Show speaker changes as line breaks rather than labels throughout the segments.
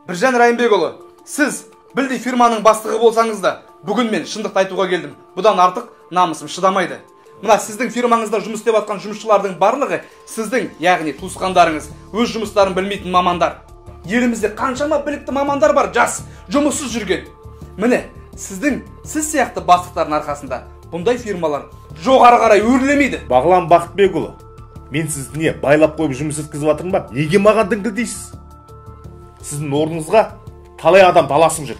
Біржан Райымбекұлы, сіз білдей фирманың бастығы болсаңыз да, бүгін мен шындықты айтуға келдім. Бұдан артық намысым шыдамайды. Мына сіздің фирмаңызда жұмыс істеп жатқан жұмысшылардың барлығы сіздің, яғни туысқандарыңыз, өз жұмыстарын білмейтін мамандар. Елімізде қаншама білікті мамандар бар, жас, жұмыссыз жүрген. Міне, сіз сияқты бастықтардың арқасында бұндай фирмалар жоғары қарай өрлемейді.
Бағлан Бақытбекұлы, мен сізді не байлап қойып жұмыс өткізіп жатырмын ба? Неге маған діңкілдейсіз? Сіздің орныңызға талай адам таласып жүр.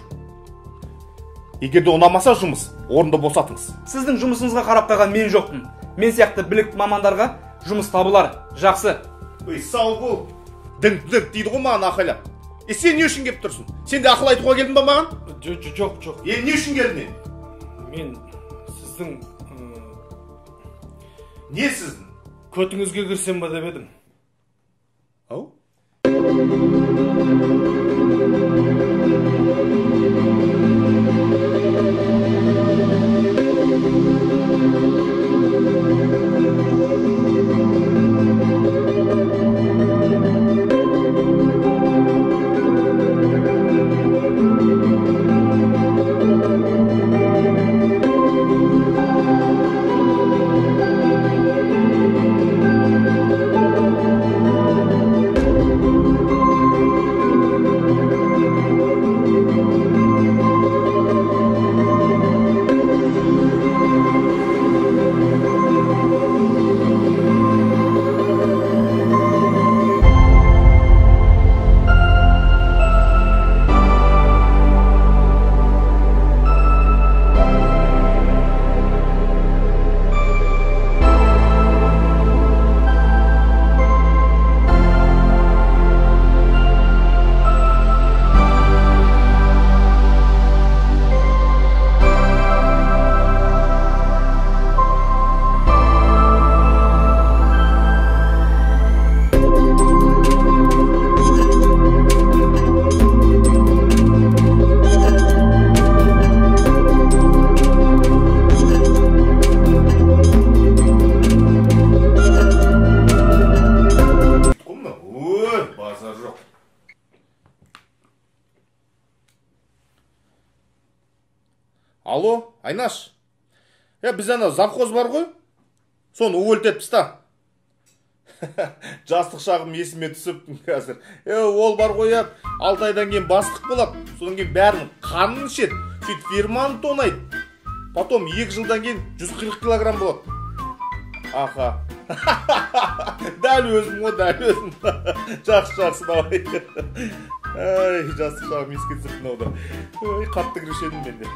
Егерде ұнамаса жұмыс, орынды босатыңыз.
Сіздің жұмысыңызға қарап қойған мен жоқпын. Мен сияқты білікті мамандарға жұмыс табылар. Жақсы.
Ой, сау бол. Діңк дейді ғой маған ақылап. Сен не үшін келіп тұрсың? Сен де ақыл айтуға келдің ба маған?
Жоқ.
Не үшін келдің?
Мен сіздің
не сіздің?
көтіңізге кірсем ба деп едім.
Ау? Алло, Айнаш. Біз ана завхоз бар ғой? Соны өлтеп тастап. Жастық шағым есіме түсіп қазір. Ол бар ғой, 6 айдан кейін бастық болады. Содан кейін бәрінің қанын ішеді. Сөйтіп фирманы тонайды. Потом 2 жылдан кейін 140 килограмм болады. Аха. Дәл өзім ғой, дәл өзім. Жақсы, давай. Жастық шағым еске түсіп мынау да. Қатты кірішедім менде.